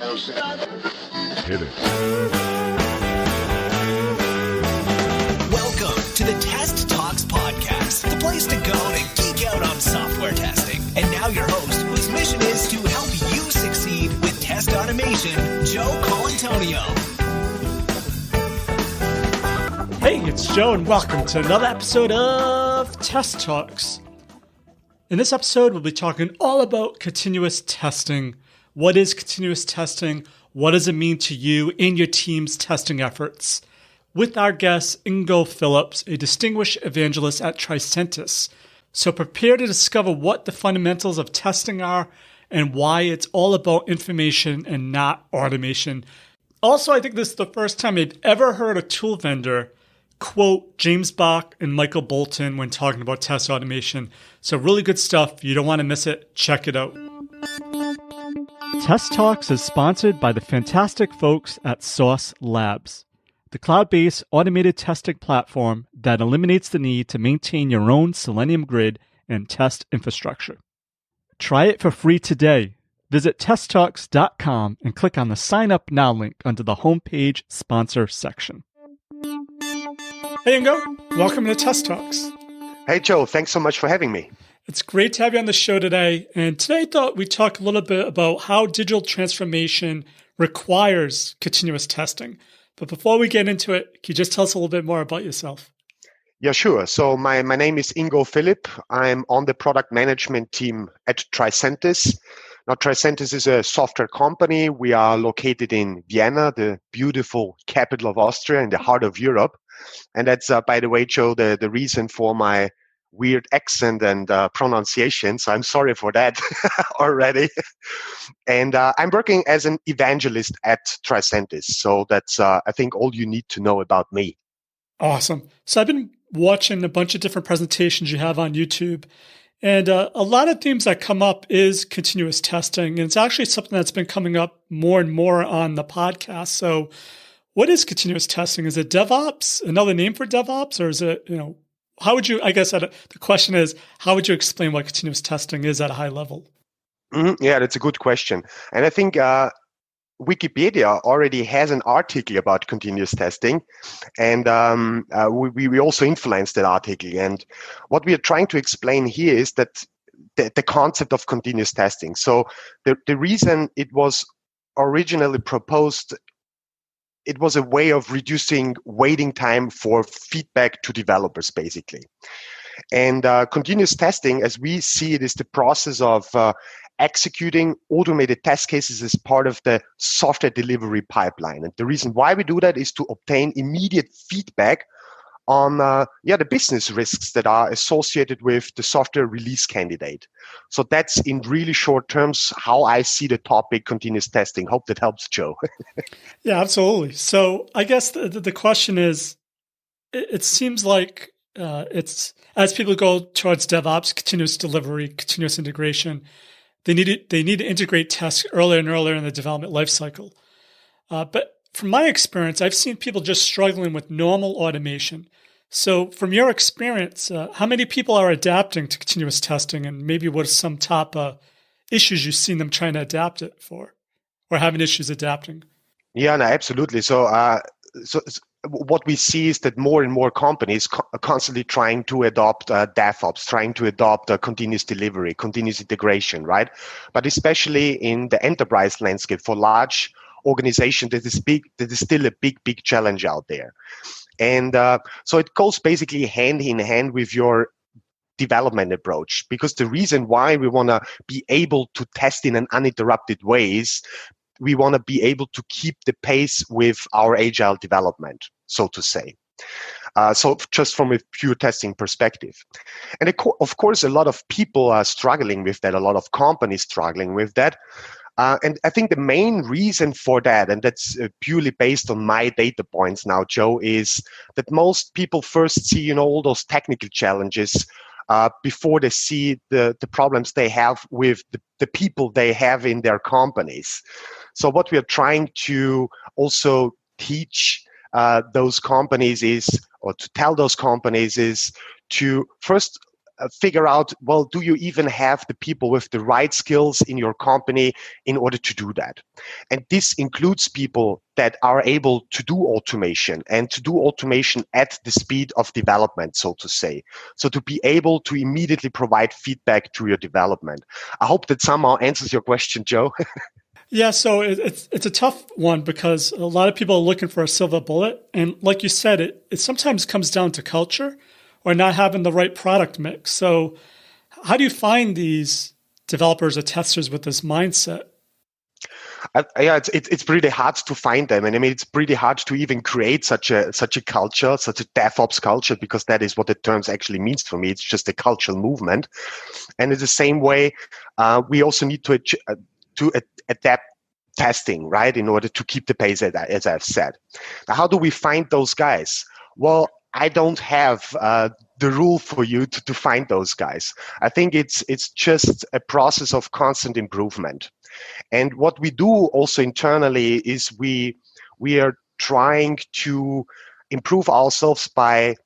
Hit it. Welcome to the Test Talks Podcast, the place to go to geek out on software testing. And now your host, whose mission is to help you succeed with test automation, Joe Colantonio. Hey, it's Joe, and welcome to another episode of Test Talks. In this episode, we'll be talking all about continuous testing. What is continuous testing? What does it mean to you and your team's testing efforts? With our guest, Ingo Philipp, a Distinguished Evangelist at Tricentis. So prepare to discover what the fundamentals of testing are and why it's all about information and not automation. Also, I think this is the first time I'd ever heard a tool vendor quote James Bach and Michael Bolton when talking about test automation. So really good stuff. You don't want to miss it. Check it out. Test Talks is sponsored by the fantastic folks at Sauce Labs, the cloud-based automated testing platform that eliminates the need to maintain your own Selenium grid and test infrastructure. Try it for free today. Visit testtalks.com and click on the Sign Up Now link under the homepage sponsor section. Hey, Ingo. Welcome to Test Talks. Hey, Joe. Thanks so much for having me. It's great to have you on the show today. And today I thought we'd talk a little bit about how digital transformation requires continuous testing. But before we get into it, can you just tell us a little bit more about yourself? Yeah, sure. So my name is Ingo Philipp. I'm on the product management team at Tricentis. Now, Tricentis is a software company. We are located in Vienna, the beautiful capital of Austria, in the heart of Europe. And that's, by the way, Joe, the reason for my weird accent and pronunciation. So I'm sorry for that already. And I'm working as an evangelist at Tricentis. So that's, I think, all you need to know about me. Awesome. So I've been watching a bunch of different presentations you have on YouTube. And a lot of themes that come up is continuous testing. And it's actually something that's been coming up more and more on the podcast. So what is continuous testing? Is it DevOps, another name for DevOps? Or is it, how would you, I guess the question is, how would you explain what continuous testing is at a high level? Yeah, that's a good question. And I think Wikipedia already has an article about continuous testing. And we also influenced that article. And what we are trying to explain here is that the concept of continuous testing. So the reason it was originally proposed, it was a way of reducing waiting time for feedback to developers, basically. And continuous testing, as we see it, is the process of executing automated test cases as part of the software delivery pipeline. And the reason why we do that is to obtain immediate feedback on the business risks that are associated with the software release candidate. So that's in really short terms how I see the topic continuous testing. Hope that helps, Joe. Yeah, absolutely. So I guess the question is, it seems like it's as people go towards DevOps, continuous delivery, continuous integration, they need to integrate tests earlier and earlier in the development lifecycle. But from my experience, I've seen people just struggling with normal automation. So from your experience, how many people are adapting to continuous testing, and maybe what are some top issues you've seen them trying to adapt it for or having issues adapting? Yeah, no, absolutely. So what we see is that more and more companies are constantly trying to adopt DevOps, trying to adopt continuous delivery, continuous integration, right? But especially in the enterprise landscape for large organization, that is still a big challenge out there. And so it goes basically hand in hand with your development approach, because the reason why we want to be able to test in an uninterrupted way is we want to be able to keep the pace with our agile development, so to say. So just from a pure testing perspective. And of course, a lot of people are struggling with that, a lot of companies struggling with that. And I think the main reason for that, and that's purely based on my data points now, Joe, is that most people first see, all those technical challenges before they see the problems they have with the people they have in their companies. So what we are trying to also teach those companies is, or to tell those companies is to first figure out, well, do you even have the people with the right skills in your company in order to do that? And this includes people that are able to do automation and to do automation at the speed of development, so to say. So to be able to immediately provide feedback to your development. I hope that somehow answers your question, Joe. Yeah, so it's a tough one because a lot of people are looking for a silver bullet. And like you said, it sometimes comes down to culture or not having the right product mix. So how do you find these developers or testers with this mindset? Yeah, it's pretty hard to find them, and I mean it's pretty hard to even create such a culture, such a DevOps culture, because that is what the terms actually means for me. It's just a cultural movement, and in the same way, we also need to adapt testing, right, in order to keep the pace, as I've said. Now, how do we find those guys? Well, I don't have the rule for you to find those guys. I think it's just a process of constant improvement. And what we do also internally is we are trying to improve ourselves by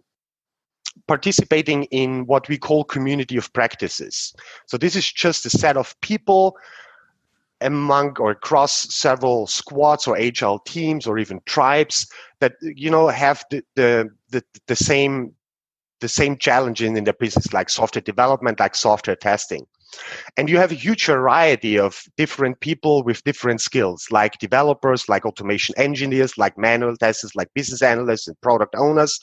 participating in what we call community of practices. So this is just a set of people among or across several squads or agile teams or even tribes that have the same challenge in their business, like software development, like software testing. And you have a huge variety of different people with different skills, like developers, like automation engineers, like manual testers, like business analysts and product owners.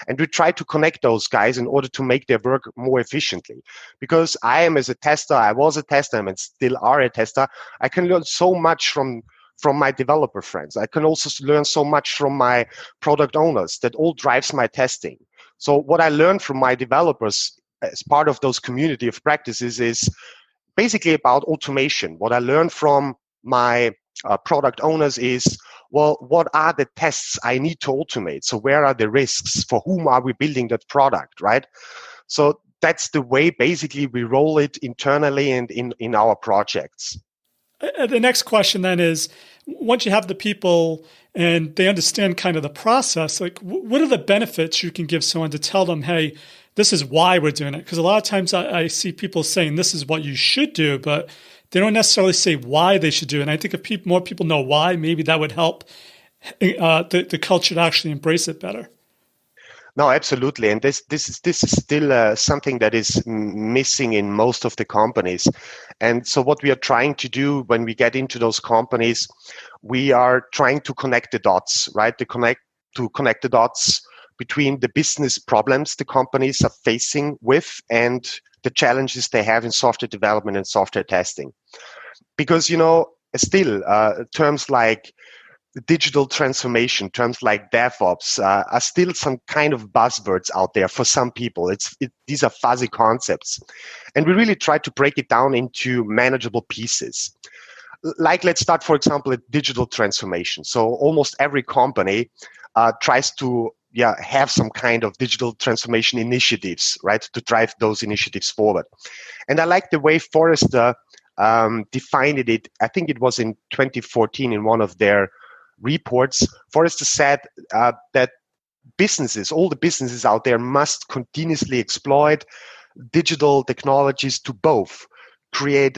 And we try to connect those guys in order to make their work more efficiently. Because I was a tester, and still are a tester. I can learn so much from my developer friends. I can also learn so much from my product owners. That all drives my testing. So what I learned from my developers as part of those community of practices is basically about automation. What I learned from my product owners is, well, what are the tests I need to automate? So where are the risks? For whom are we building that product, right? So that's the way basically we roll it internally and in our projects. The next question then is, once you have the people and they understand kind of the process, like what are the benefits you can give someone to tell them, hey, this is why we're doing it? Because a lot of times I see people saying this is what you should do, but they don't necessarily say why they should do it. And I think if more people know why, maybe that would help the culture to actually embrace it better. No, absolutely, and this is still something that is missing in most of the companies. And so, what we are trying to do when we get into those companies, we are trying to connect the dots, right? To connect the dots between the business problems the companies are facing with and the challenges they have in software development and software testing. Because still terms like digital transformation, terms like DevOps are still some kind of buzzwords out there for some people. These are fuzzy concepts. And we really try to break it down into manageable pieces. Like, let's start, for example, at digital transformation. So almost every company tries to have some kind of digital transformation initiatives, right, to drive those initiatives forward. And I like the way Forrester defined it. I think it was in 2014 in one of their reports. Forrester said that all the businesses out there must continuously exploit digital technologies to both create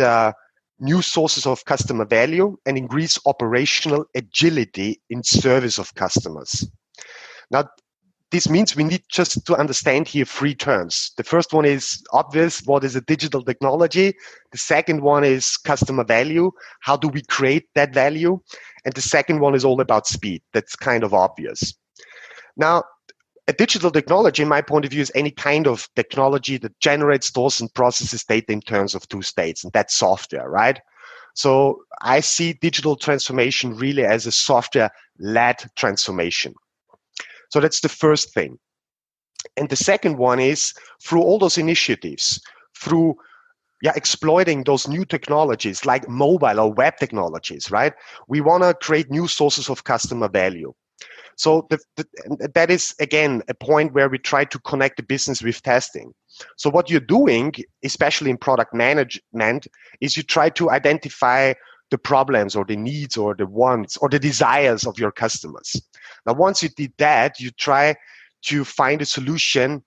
new sources of customer value and increase operational agility in service of customers. Now, this means we need just to understand here three terms. The first one is obvious. What is a digital technology? The second one is customer value. How do we create that value? And the second one is all about speed. That's kind of obvious. Now, a digital technology, in my point of view, is any kind of technology that generates, stores, and processes data in terms of two states, and that's software, right? So I see digital transformation really as a software-led transformation. So that's the first thing. And the second one is through all those initiatives, through exploiting those new technologies like mobile or web technologies, right? We want to create new sources of customer value. So that is, again, a point where we try to connect the business with testing. So what you're doing, especially in product management, is you try to identify the problems or the needs or the wants or the desires of your customers. Now, once you did that, you try to find a solution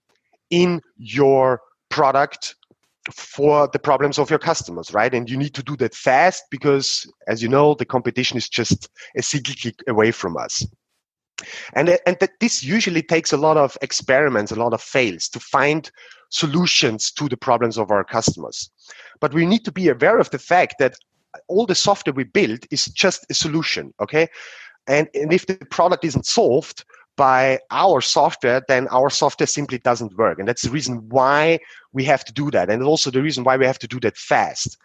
in your product for the problems of your customers, right? And you need to do that fast because, as you know, the competition is just a single click away from us. And that this usually takes a lot of experiments, a lot of fails to find solutions to the problems of our customers. But we need to be aware of the fact that all the software we build is just a solution, okay? And if the product isn't solved by our software, then our software simply doesn't work. And that's the reason why we have to do that. And also the reason why we have to do that fast,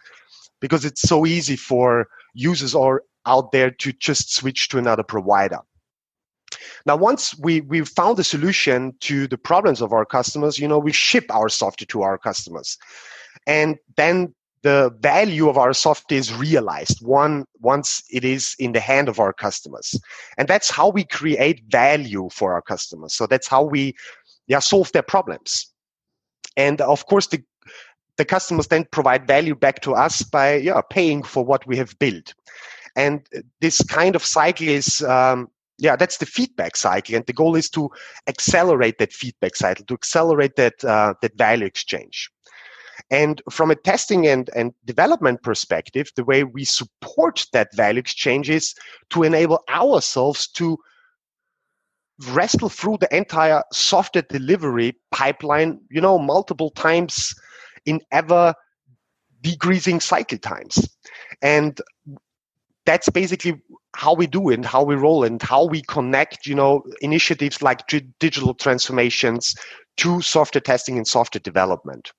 because it's so easy for users out there to just switch to another provider. Now, once we've found a solution to the problems of our customers, we ship our software to our customers. And then the value of our software is realized once it is in the hand of our customers. And that's how we create value for our customers. So that's how we solve their problems. And of course, the customers then provide value back to us by paying for what we have built. And this kind of cycle is, that's the feedback cycle. And the goal is to accelerate that feedback cycle, to accelerate that value exchange. And from a testing and development perspective, the way we support that value exchange is to enable ourselves to wrestle through the entire software delivery pipeline, multiple times in ever decreasing cycle times. And that's basically how we do it and how we roll and how we connect, initiatives like digital transformations to software testing and software development.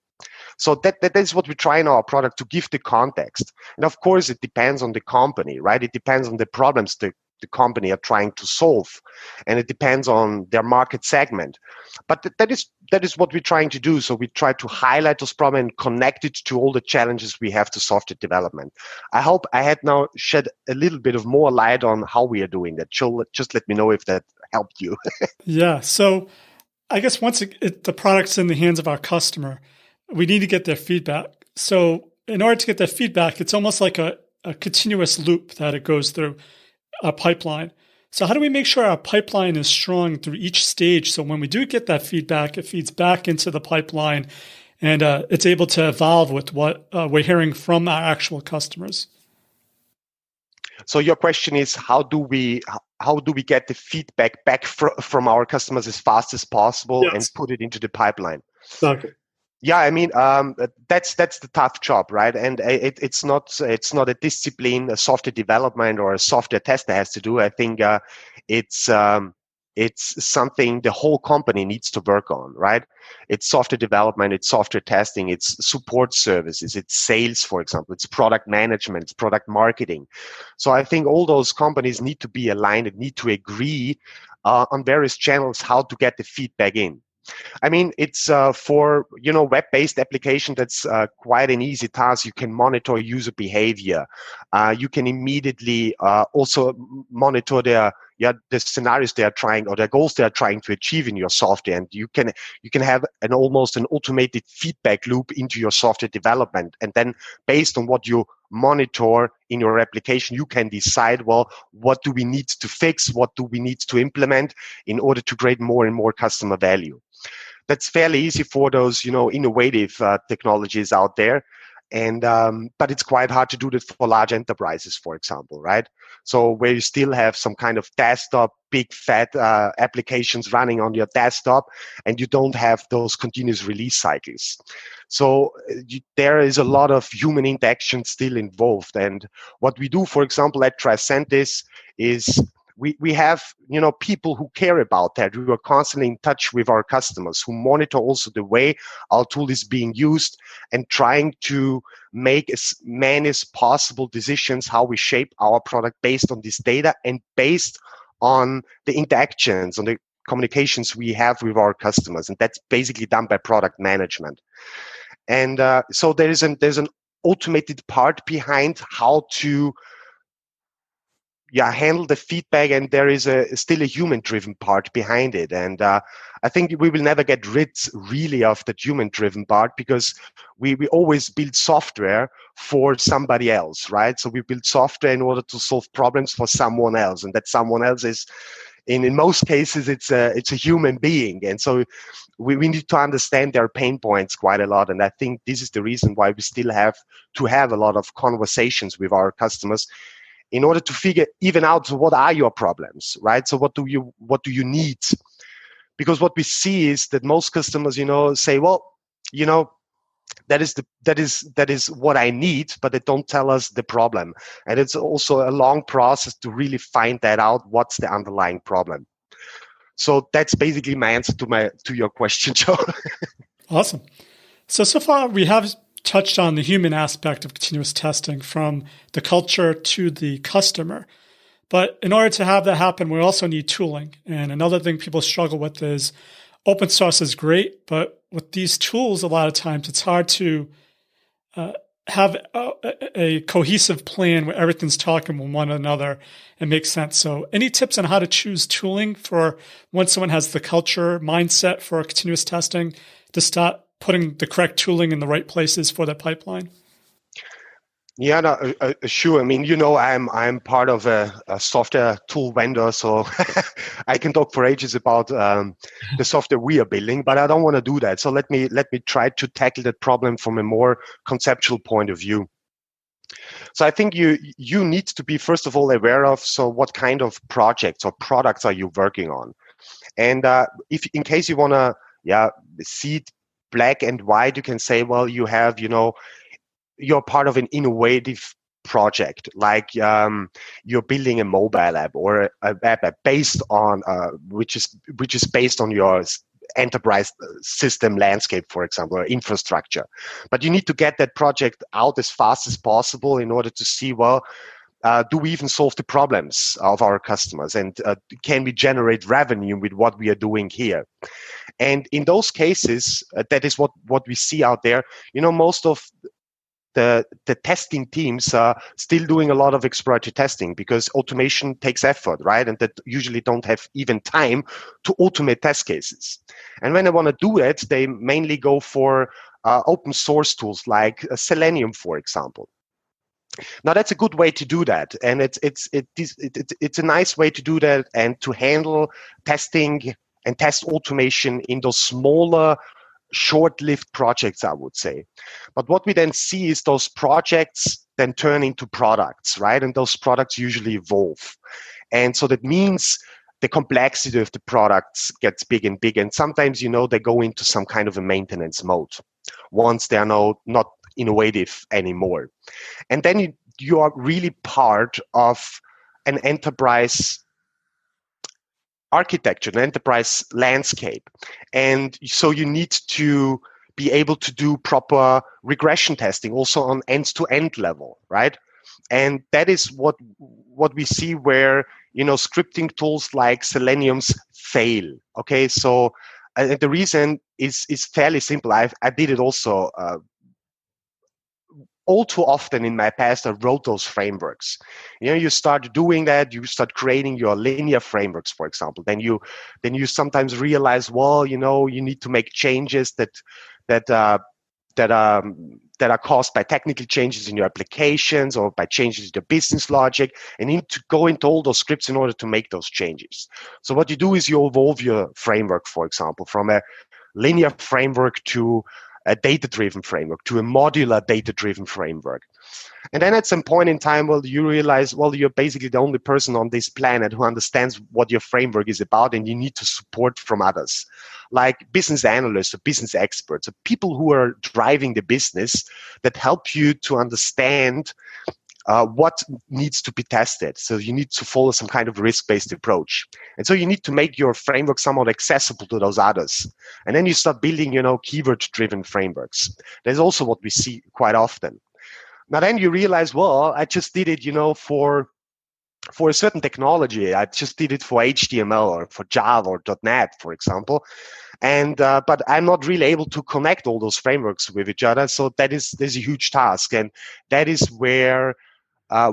So that is what we try in our product, to give the context. And of course, it depends on the company, right? It depends on the problems the company are trying to solve, and it depends on their market segment. But that is what we're trying to do. So we try to highlight those problems and connect it to all the challenges we have to software development. I hope I had now shed a little bit of more light on how we are doing that. Joe, just let me know if that helped you. Yeah. So I guess once the product's in the hands of our customer, we need to get their feedback. So in order to get their feedback, it's almost like a continuous loop that it goes through our pipeline. So how do we make sure our pipeline is strong through each stage? So when we do get that feedback, it feeds back into the pipeline and it's able to evolve with what we're hearing from our actual customers. So your question is, how do we get the feedback back from our customers as fast as possible and put it into the pipeline? Okay. Yeah, I mean, that's the tough job, right? And it's not a discipline, a software development or a software tester has to do. I think it's something the whole company needs to work on, right? It's software development, it's software testing, it's support services, it's sales, for example, it's product management, it's product marketing. So I think all those companies need to be aligned and need to agree on various channels how to get the feedback in. I mean, it's for web-based application. That's quite an easy task. You can monitor user behavior. You can immediately also monitor the scenarios they are trying or the goals they are trying to achieve in your software. And you can have almost an automated feedback loop into your software development. And then based on what you monitor in your application, you can decide, well, what do we need to fix? What do we need to implement in order to create more and more customer value? That's fairly easy for those, innovative technologies out there. And but it's quite hard to do that for large enterprises, for example, right? So where you still have some kind of desktop, big fat applications running on your desktop, and you don't have those continuous release cycles. So there is a lot of human interaction still involved. And what we do, for example, at Tricentis is we have, people who care about that, who are constantly in touch with our customers, who monitor also the way our tool is being used and trying to make as many as possible decisions how we shape our product based on this data and based on the interactions, on the communications we have with our customers. And that's basically done by product management. And so there's an automated part behind how to handle the feedback, and there is still a human-driven part behind it. And I think we will never get rid really of that human-driven part, because we always build software for somebody else, right? So we build software in order to solve problems for someone else, and that someone else is in most cases, it's a human being. And so we need to understand their pain points quite a lot. And I think this is the reason why we still have to have a lot of conversations with our customers in order to figure even out, so what are your problems, right? So what do you need? Because what we see is that most customers, say, well, that is what I need, but they don't tell us the problem. And it's also a long process to really find that out, what's the underlying problem. So that's basically my answer to your question, Joe. Awesome. So far we have touched on the human aspect of continuous testing, from the culture to the customer. But in order to have that happen, we also need tooling. And another thing people struggle with is open source is great, but with these tools, a lot of times it's hard to have a cohesive plan where everything's talking with one another and makes sense. So any tips on how to choose tooling for when someone has the culture mindset for continuous testing to start putting the correct tooling in the right places for the pipeline? Yeah, no, sure. I mean, I'm part of a software tool vendor, so I can talk for ages about the software we are building, but I don't want to do that. So let me try to tackle that problem from a more conceptual point of view. So I think you need to be, first of all, aware of, so what kind of projects or products are you working on? And if in case you want to see it black and white, you can say, well, you have, you're part of an innovative project, like you're building a mobile app or a web app based on which is based on your enterprise system landscape, for example, or infrastructure. But you need to get that project out as fast as possible in order to see, well, do we even solve the problems of our customers, and can we generate revenue with what we are doing here? And in those cases, that is what we see out there. Most of the testing teams are still doing a lot of exploratory testing because automation takes effort, right? And that usually don't have even time to automate test cases. And when they want to do it, they mainly go for open source tools like Selenium, for example. Now that's a good way to do that, and it's a nice way to do that and to handle testing and test automation in those smaller, short-lived projects, I would say. But what we then see is those projects then turn into products, right? And those products usually evolve. And so that means the complexity of the products gets big and big. And sometimes, they go into some kind of a maintenance mode once they're not innovative anymore. And then you are really part of an enterprise architecture, an enterprise landscape. And so you need to be able to do proper regression testing also on end-to-end level, right? And that is what we see where, scripting tools like Selenium's fail. Okay, so the reason is fairly simple. I did it also all too often in my past. I wrote those frameworks. You start doing that, you start creating your linear frameworks, for example. Then you sometimes realize, well, you need to make changes that are caused by technical changes in your applications or by changes in your business logic, and you need to go into all those scripts in order to make those changes. So what you do is you evolve your framework, for example, from a linear framework to a data-driven framework, to a modular data-driven framework. And then at some point in time, well, you realize, well, you're basically the only person on this planet who understands what your framework is about, and you need to support from others, like business analysts or business experts, or people who are driving the business that help you to understand what needs to be tested. So you need to follow some kind of risk-based approach. And so you need to make your framework somewhat accessible to those others. And then you start building, keyword-driven frameworks. That's also what we see quite often. Now then you realize, well, I just did it, for a certain technology. I just did it for HTML or for Java or .NET, for example. And but I'm not really able to connect all those frameworks with each other. So there's a huge task. And that is where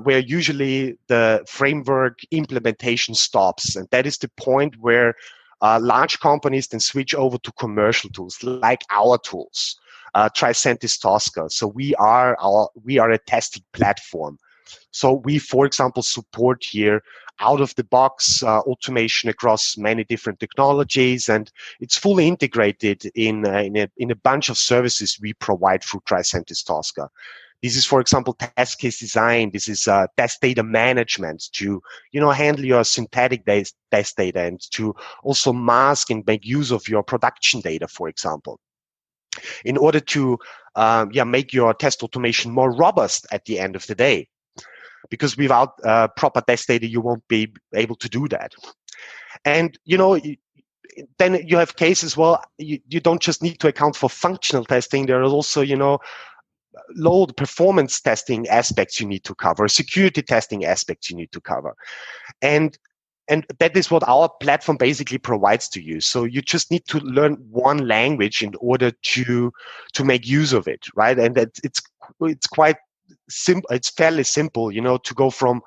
usually the framework implementation stops. And that is the point where large companies then switch over to commercial tools like our tools, Tricentis Tosca. So we are a testing platform. So we, for example, support here out-of-the-box automation across many different technologies, and it's fully integrated in a bunch of services we provide through Tricentis Tosca. This is, for example, test case design. This is test data management to, handle your synthetic test data and to also mask and make use of your production data, for example, in order to make your test automation more robust at the end of the day. Because without proper test data, you won't be able to do that. And, then you have cases, you don't just need to account for functional testing. There are also, load performance testing aspects you need to cover, security testing aspects you need to cover. And that is what our platform basically provides to you. So you just need to learn one language in order to make use of it, right? And it's quite simple. It's fairly simple, to go from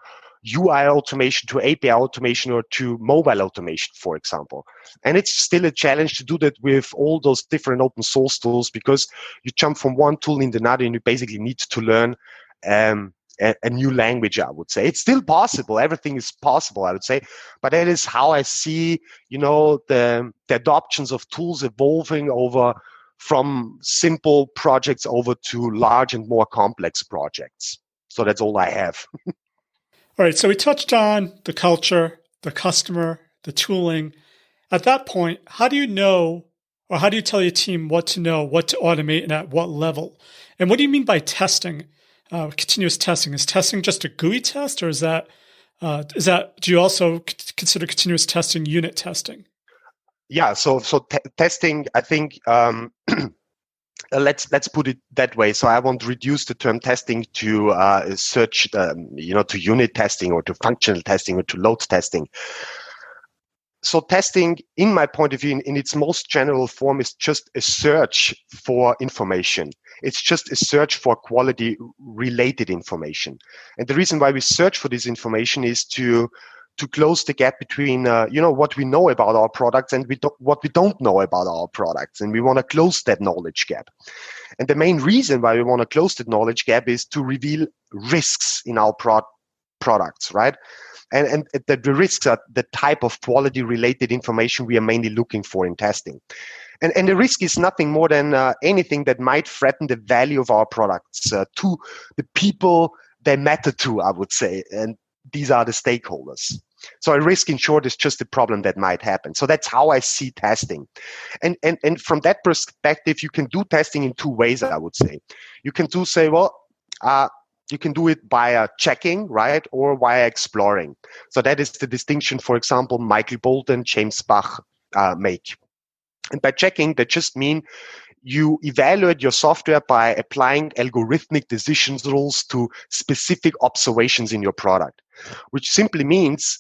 UI automation to API automation or to mobile automation, for example. And it's still a challenge to do that with all those different open source tools, because you jump from one tool into another and you basically need to learn a new language, I would say. It's still possible. Everything is possible, I would say. But that is how I see, the adoptions of tools evolving over from simple projects over to large and more complex projects. So that's all I have. All right, so we touched on the culture, the customer, the tooling. At that point, how do you know, or how do you tell your team what to know, what to automate, and at what level? And what do you mean by testing, continuous testing? Is testing just a GUI test, or is that do you also consider continuous testing unit testing? Yeah, so testing, I think, let's put it that way. So I won't reduce the term testing to to unit testing or to functional testing or to load testing. So testing, in my point of view, in its most general form, is just a search for information. It's just a search for quality-related information. And the reason why we search for this information is to close the gap between what we know about our products and what we don't know about our products, and we want to close that knowledge gap. And the main reason why we want to close that knowledge gap is to reveal risks in our products, right? And the risks are the type of quality related information we are mainly looking for in testing. And the risk is nothing more than anything that might threaten the value of our products to the people they matter to, I would say. And these are the stakeholders. So a risk, in short, is just a problem that might happen. So that's how I see testing. And from that perspective, you can do testing in two ways, I would say. You can you can do it via checking, right, or via exploring. So that is the distinction, for example, Michael Bolton, James Bach make. And by checking, that just mean you evaluate your software by applying algorithmic decision rules to specific observations in your product, which simply means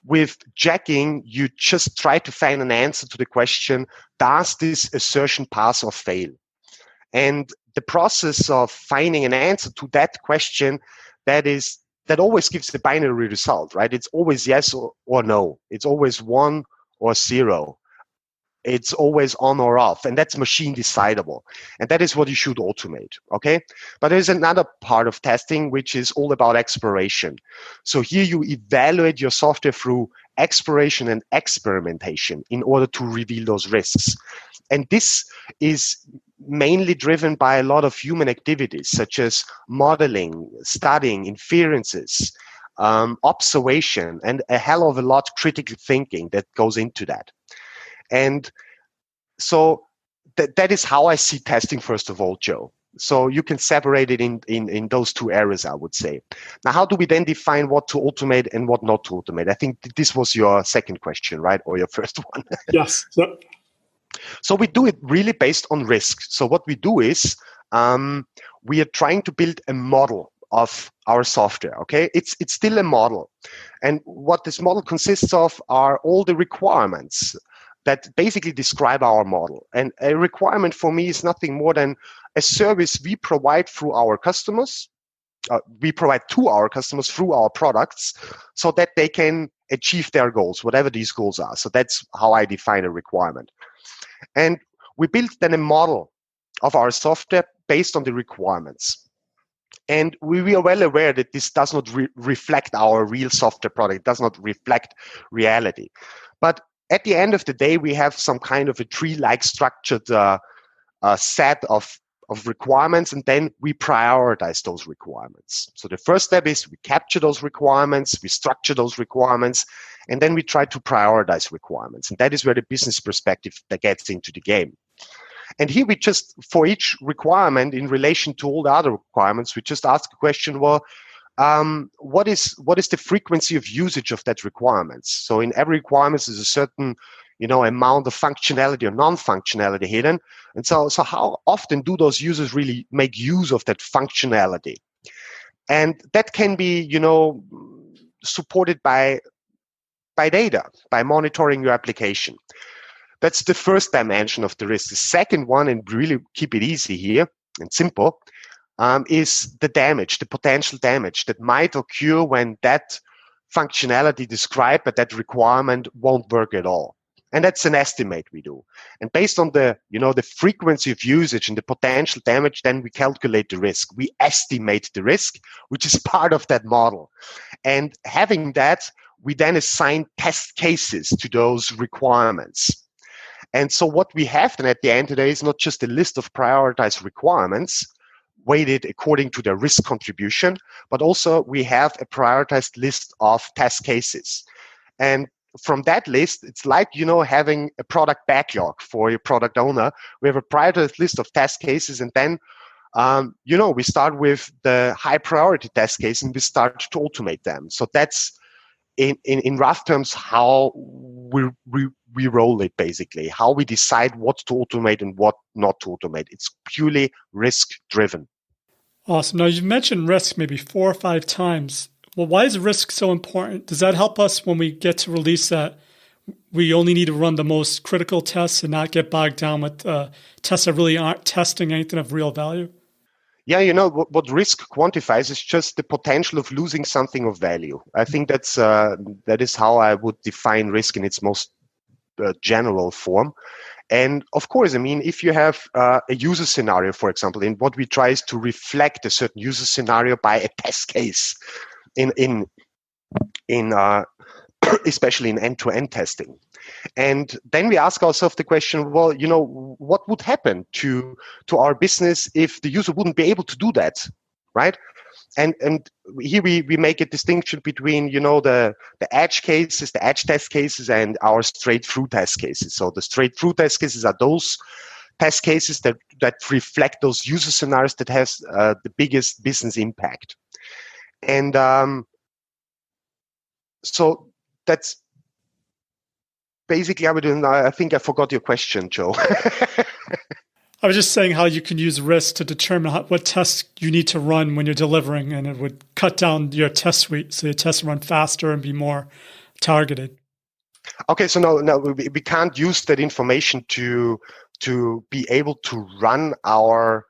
with checking, you just try to find an answer to the question, does this assertion pass or fail? And the process of finding an answer to that question, that always gives the binary result, right? It's always yes or no. It's always 1 or 0. It's always on or off, and that's machine decidable. And that is what you should automate, okay? But there's another part of testing, which is all about exploration. So here you evaluate your software through exploration and experimentation in order to reveal those risks. And this is mainly driven by a lot of human activities, such as modeling, studying, inferences, observation, and a hell of a lot of critical thinking that goes into that. And so that is how I see testing, first of all, Joe. So you can separate it in those two areas, I would say. Now, how do we then define what to automate and what not to automate? I think this was your second question, right? Or your first one? Yes. So we do it really based on risk. So what we do is we are trying to build a model of our software, okay? It's still a model. And what this model consists of are all the requirements that basically describe our model. And a requirement for me is nothing more than a service we provide through our customers. We provide to our customers through our products so that they can achieve their goals, whatever these goals are. So that's how I define a requirement. And we built then a model of our software based on the requirements. And we are well aware that this does not reflect our real software product. It does not reflect reality. But at the end of the day, we have some kind of a tree-like structured set of requirements, and then we prioritize those requirements. So the first step is we capture those requirements, we structure those requirements, and then we try to prioritize requirements. And that is where the business perspective that gets into the game. And here we just, for each requirement in relation to all the other requirements, we just ask a question, well, what is the frequency of usage of that requirements? So in every requirement is a certain, amount of functionality or non-functionality hidden. And so how often do those users really make use of that functionality? And that can be, supported by data, by monitoring your application. That's the first dimension of the risk. The second one, and really keep it easy here and simple, is the damage, the potential damage that might occur when that functionality described by that requirement won't work at all. And that's an estimate we do. And based on the frequency of usage and the potential damage, then we calculate the risk. We estimate the risk, which is part of that model. And having that, we then assign test cases to those requirements. And so what we have then at the end today is not just a list of prioritized requirements weighted according to their risk contribution, but also we have a prioritized list of test cases. And from that list, it's like, having a product backlog for your product owner. We have a prioritized list of test cases, and then, we start with the high priority test case and we start to automate them. So that's in rough terms how we roll it, basically, how we decide what to automate and what not to automate. It's purely risk driven. Awesome. Now, you've mentioned risk maybe 4 or 5 times. Well, why is risk so important? Does that help us when we get to release that we only need to run the most critical tests and not get bogged down with tests that really aren't testing anything of real value? Yeah, what risk quantifies is just the potential of losing something of value. I think that is how I would define risk in its most general form. And of course, if you have a user scenario, for example, and what we try is to reflect a certain user scenario by a test case in especially in end-to-end testing. And then we ask ourselves the question, well, what would happen to our business if the user wouldn't be able to do that, right? And here we make a distinction between, the edge cases, the edge test cases, and our straight-through test cases. So the straight-through test cases are those test cases that reflect those user scenarios that has the biggest business impact. And so that's basically, I think I forgot your question, Joe. I was just saying how you can use risk to determine what tests you need to run when you're delivering, and it would cut down your test suite so your tests run faster and be more targeted. Okay, so no, we can't use that information to be able to run our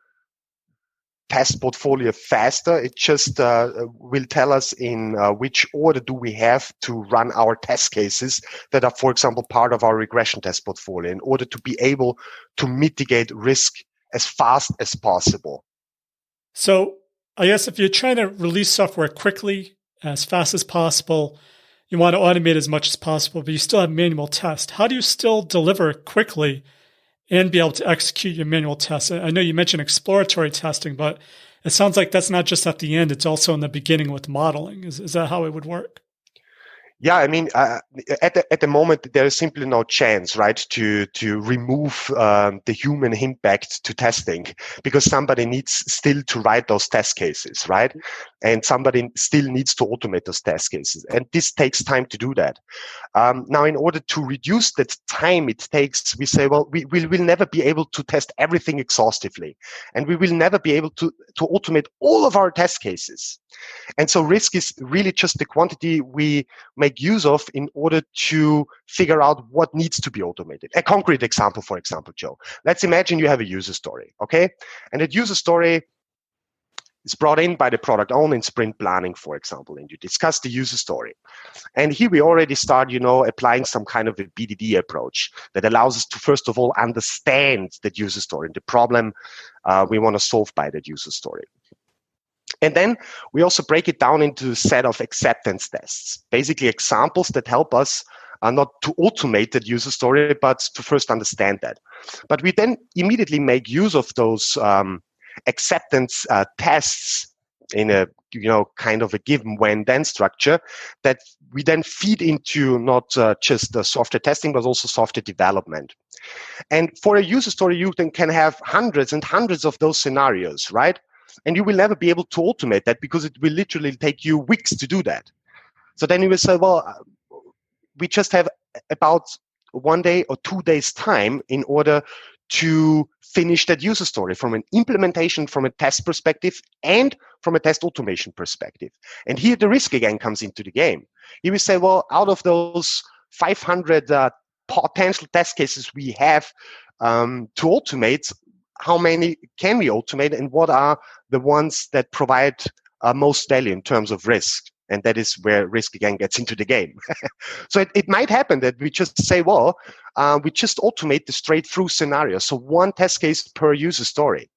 test portfolio faster. It just will tell us in which order do we have to run our test cases that are, for example, part of our regression test portfolio in order to be able to mitigate risk as fast as possible. So I guess if you're trying to release software quickly, as fast as possible, you want to automate as much as possible, but you still have manual tests. How do you still deliver quickly and be able to execute your manual tests? I know you mentioned exploratory testing, but it sounds like that's not just at the end, it's also in the beginning with modeling. Is that how it would work? Yeah, at the moment there is simply no chance, right, to remove the human impact to testing, because somebody needs still to write those test cases, right, and somebody still needs to automate those test cases, and this takes time to do that. Now, in order to reduce that time it takes, we say, well, we will never be able to test everything exhaustively, and we will never be able to automate all of our test cases. And so risk is really just the quantity we make use of in order to figure out what needs to be automated. A concrete example, for example, Joe, let's imagine you have a user story, okay? And that user story is brought in by the product owner in sprint planning, for example, and you discuss the user story. And here we already start, applying some kind of a BDD approach that allows us to, first of all, understand that user story and the problem we want to solve by that user story. And then we also break it down into a set of acceptance tests, basically examples that help us not to automate that user story, but to first understand that. But we then immediately make use of those acceptance tests in a kind of a given when-then structure that we then feed into not just the software testing, but also software development. And for a user story, you then can have hundreds and hundreds of those scenarios, right? And you will never be able to automate that because it will literally take you weeks to do that. So then you will say, well, we just have about 1 day or 2 days time in order to finish that user story from an implementation, from a test perspective, and from a test automation perspective. And here the risk again comes into the game. You will say, well, out of those 500 potential test cases we have to automate, how many can we automate, and what are the ones that provide most value in terms of risk? And that is where risk again gets into the game. So it might happen that we just say, well, we just automate the straight through scenario. So one test case per user story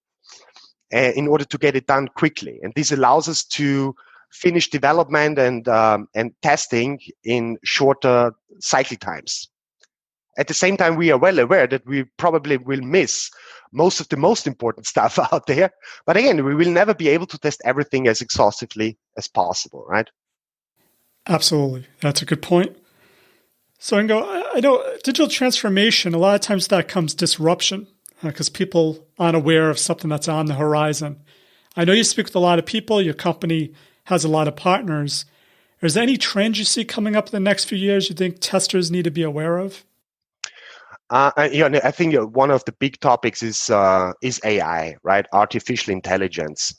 in order to get it done quickly. And this allows us to finish development and testing in shorter cycle times. At the same time, we are well aware that we probably will miss most of the most important stuff out there. But again, we will never be able to test everything as exhaustively as possible, right? Absolutely. That's a good point. So Ingo, I know digital transformation, a lot of times that comes disruption because people aren't aware of something that's on the horizon. I know you speak with a lot of people. Your company has a lot of partners. Is there any trends you see coming up in the next few years you think testers need to be aware of? I think one of the big topics is AI, right? Artificial intelligence.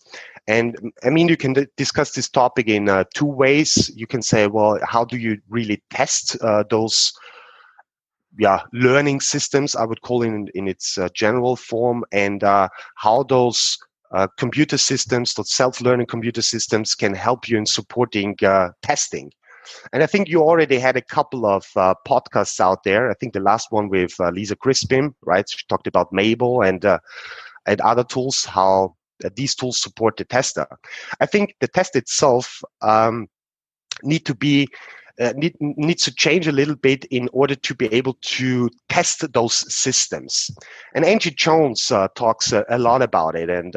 And I mean, you can discuss this topic in two ways. You can say, well, how do you really test those learning systems, I would call it in its general form, and how those computer systems, those self-learning computer systems can help you in supporting testing. And I think you already had a couple of podcasts out there. I think the last one with Lisa Crispin, right? She talked about Mabel and other tools, how these tools support the tester. I think the test itself needs to change a little bit in order to be able to test those systems. And Angie Jones talks a lot about it. And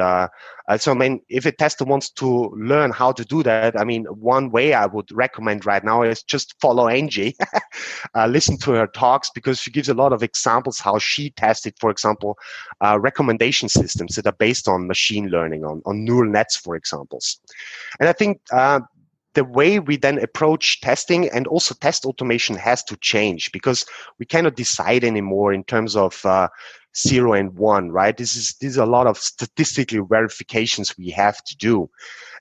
so, I mean, if a tester wants to learn how to do that, I mean, one way I would recommend right now is just follow Angie, listen to her talks, because she gives a lot of examples how she tested, for example, recommendation systems that are based on machine learning, on neural nets, for examples. And I think the way we then approach testing and also test automation has to change, because we cannot decide anymore in terms of 0 and 1, right? This is a lot of statistical verifications we have to do.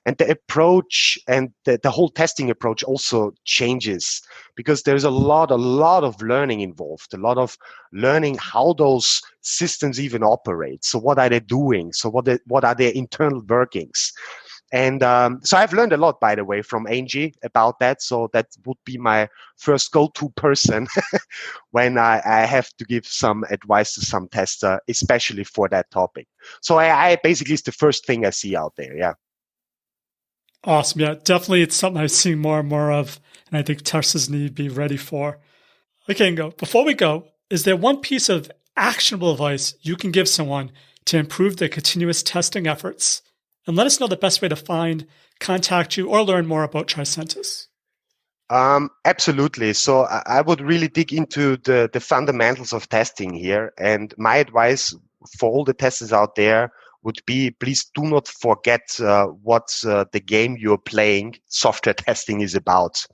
And the approach and the whole testing approach also changes, because there's a lot of learning involved, a lot of learning how those systems even operate. So what are they doing? So what are their internal workings? And so I've learned a lot, by the way, from Angie about that. So that would be my first go-to person when I have to give some advice to some tester, especially for that topic. So I basically is the first thing I see out there. Yeah. Awesome. Yeah, definitely. It's something I've seen more and more of, and I think testers need to be ready for. Okay, Ingo, before we go, is there one piece of actionable advice you can give someone to improve their continuous testing efforts? And let us know the best way to find, contact you, or learn more about Tricentis. Absolutely. So I would really dig into the fundamentals of testing here. And my advice for all the testers out there would be, please do not forget what the game you're playing, software testing, is about.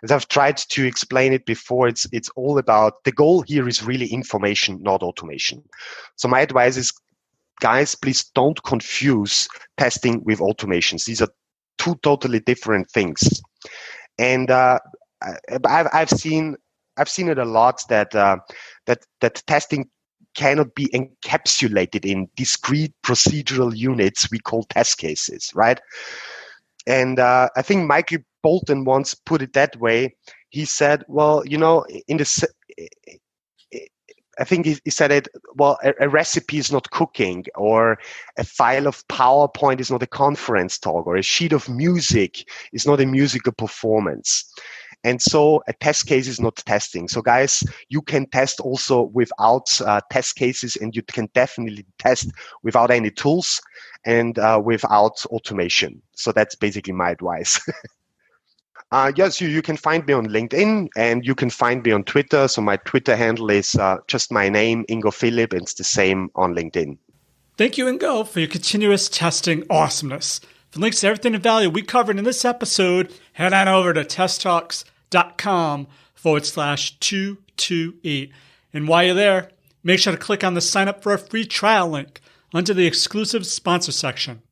As I've tried to explain it before, it's all about, the goal here is really information, not automation. So my advice is, guys, please don't confuse testing with automations. These are two totally different things. And I've seen it a lot that testing cannot be encapsulated in discrete procedural units we call test cases, right? And I think Michael Bolton once put it that way. He said, well, in the I think he said it, well, a recipe is not cooking, or a file of PowerPoint is not a conference talk, or a sheet of music is not a musical performance. And so a test case is not testing. So guys, you can test also without test cases, and you can definitely test without any tools and without automation. So that's basically my advice. Yes, you can find me on LinkedIn, and you can find me on Twitter. So my Twitter handle is just my name, Ingo Philipp, and it's the same on LinkedIn. Thank you, Ingo, for your continuous testing awesomeness. For links to everything of value we covered in this episode, head on over to testtalks.com/228. And while you're there, make sure to click on the sign up for a free trial link under the exclusive sponsor section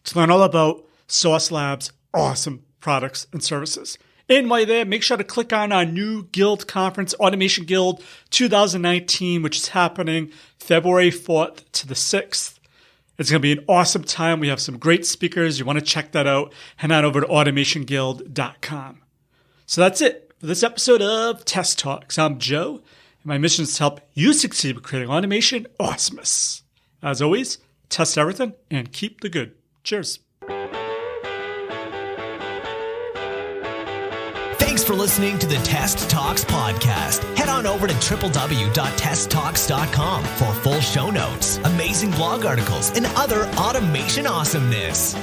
to learn all about Sauce Labs' awesome products and services. And while you're there, make sure to click on our new Guild conference, Automation Guild 2019, which is happening February 4th to the 6th. It's going to be an awesome time. We have some great speakers. You want to check that out, head on over to automationguild.com. So that's it for this episode of Test Talks. I'm Joe, and my mission is to help you succeed with creating automation awesomeness. As always, test everything and keep the good. Cheers. Thanks for listening to the Test Talks podcast. Head on over to www.testtalks.com for full show notes, amazing blog articles, and other automation awesomeness.